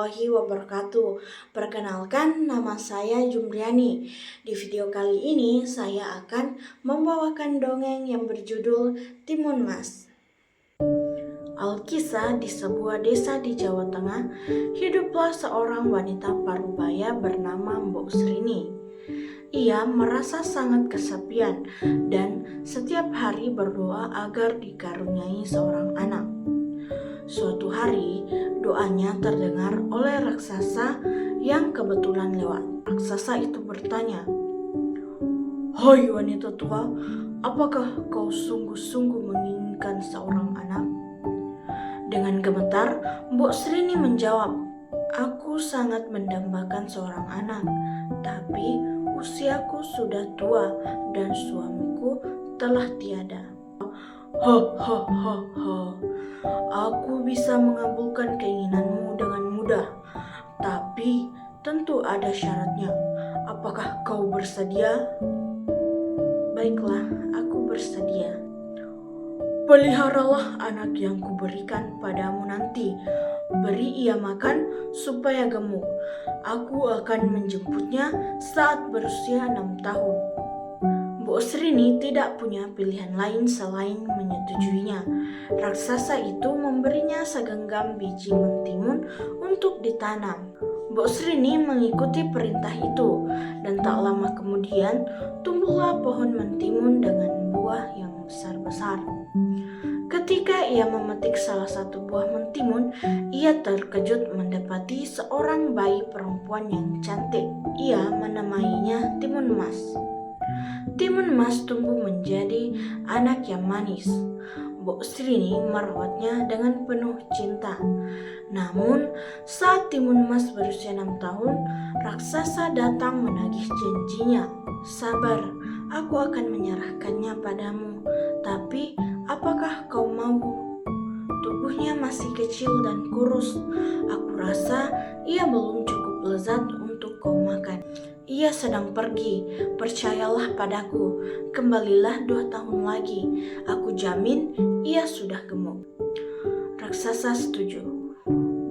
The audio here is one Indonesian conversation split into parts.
warahmatullahi wabarakatuh. Perkenalkan, nama saya Jumriani. Di video kali ini saya akan membawakan dongeng yang berjudul Timun Mas. Alkisah, di sebuah desa di Jawa Tengah, hiduplah seorang wanita parubaya bernama Mbok Srini. Ia merasa sangat kesepian dan setiap hari berdoa agar dikaruniai seorang anak. Suatu hari, doanya terdengar oleh raksasa yang kebetulan lewat. Raksasa itu bertanya, "Hai wanita tua, apakah kau sungguh-sungguh menginginkan seorang anak?" Dengan gemetar, Mbok Srini menjawab, "Aku sangat mendambakan seorang anak, tapi usiaku sudah tua dan suamiku telah tiada." "Hahaha, aku bisa mengabulkan keinginanmu dengan mudah, tapi tentu ada syaratnya. Apakah kau bersedia?" "Baiklah, aku bersedia." "Peliharalah anak yang kuberikan padamu nanti. Beri ia makan supaya gemuk. Aku akan menjemputnya saat berusia 6 tahun." Mbok Srini tidak punya pilihan lain selain menyetujuinya. Raksasa itu memberinya segenggam biji mentimun untuk ditanam. Mbok Srini mengikuti perintah itu, dan tak lama kemudian tumbuhlah pohon mentimun dengan buah yang besar-besar. Ketika ia memetik salah satu buah mentimun, ia terkejut mendapati seorang bayi perempuan yang cantik. Ia menamainya Timun Mas. Timun Mas tumbuh menjadi anak yang manis. Mbok Srini merawatnya dengan penuh cinta. Namun, saat Timun Mas berusia 6 tahun, raksasa datang menagih janjinya. "Sabar, aku akan menyerahkannya padamu. Tapi, apakah kau mau? Tubuhnya masih kecil dan kurus. Aku rasa ia belum cukup lezat untuk kau makan. Ia sedang pergi, percayalah padaku. Kembalilah 2 tahun lagi. Aku jamin ia sudah gemuk." Raksasa setuju.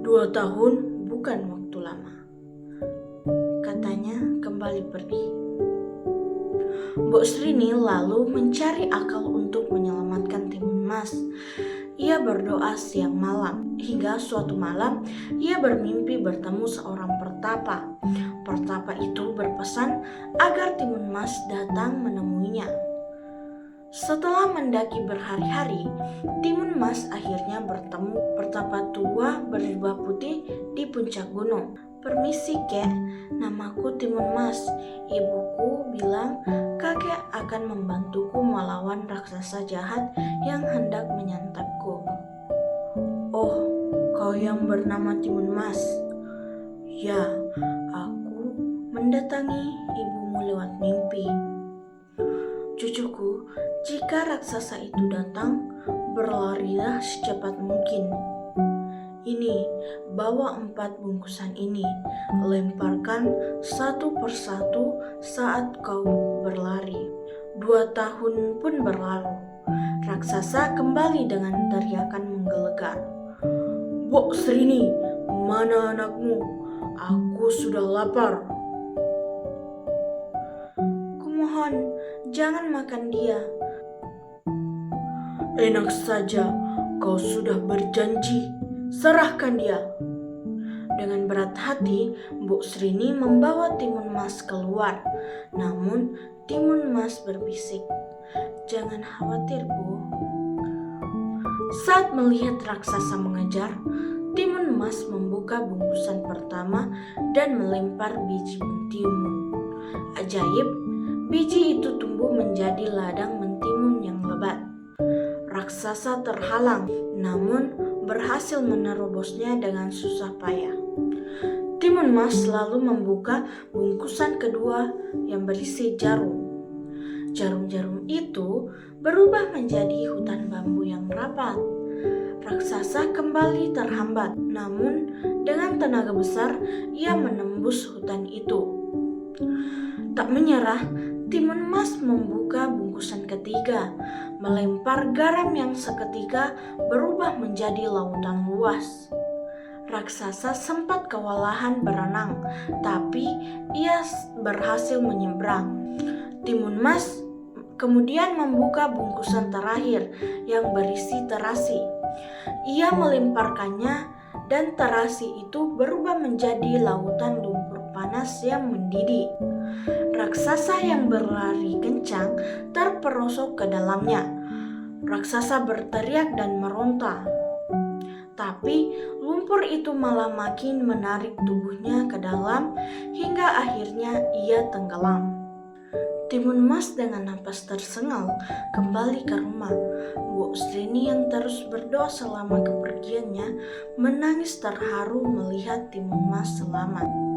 2 tahun bukan waktu lama, katanya kembali pergi. Mbok Srini lalu mencari akal untuk menyelamatkan Timun Mas. Ia berdoa siang malam, hingga suatu malam ia bermimpi bertemu seorang pertapa. Pertapa itu berpesan agar Timun Mas datang menemuinya. Setelah mendaki berhari-hari, Timun Mas akhirnya bertemu pertapa tua berjubah putih di puncak gunung. "Permisi, Kek, namaku Timun Mas. Ibuku bilang kakek akan membantuku melawan raksasa jahat yang hendak menyantapku." "Oh, kau yang bernama Timun Mas?" "Ya, aku mendatangi ibumu lewat mimpi." "Cucuku, jika raksasa itu datang, berlarilah secepat mungkin. Ini, bawa 4 bungkusan ini, lemparkan satu persatu saat kau berlari." 2 tahun pun berlalu. Raksasa kembali dengan teriakan menggelegar, "Mbok Srini, mana anakmu? Aku sudah lapar." "Kumohon, jangan makan dia." "Enak saja, kau sudah berjanji. Serahkan dia." Dengan berat hati, Mbok Srini membawa Timun Mas keluar. Namun, Timun Mas berbisik, "Jangan khawatir, Bu." Saat melihat raksasa mengejar, Timun Mas membuka bungkusan pertama dan melempar biji mentimun. Ajaib, biji itu tumbuh menjadi ladang mentimun yang lebat. Raksasa terhalang, namun berhasil menerobosnya dengan susah payah. Timun Mas lalu membuka bungkusan kedua yang berisi jarum. Jarum-jarum itu berubah menjadi hutan bambu yang rapat. Raksasa kembali terhambat, namun dengan tenaga besar ia menembus hutan itu. Tak menyerah, Timun Mas membuka bungkusan ketiga, melempar garam yang seketika berubah menjadi lautan luas. Raksasa sempat kewalahan berenang, tapi ia berhasil menyeberang. Timun Mas kemudian membuka bungkusan terakhir yang berisi terasi. Ia melemparkannya dan terasi itu berubah menjadi lautan lumpur panas yang mendidih. Raksasa yang berlari kencang terperosok ke dalamnya. Raksasa berteriak dan meronta. Tapi lumpur itu malah makin menarik tubuhnya ke dalam hingga akhirnya ia tenggelam. Timun Mas dengan napas tersengal kembali ke rumah. Bu Srini yang terus berdoa selama kepergiannya menangis terharu melihat Timun Mas selamat.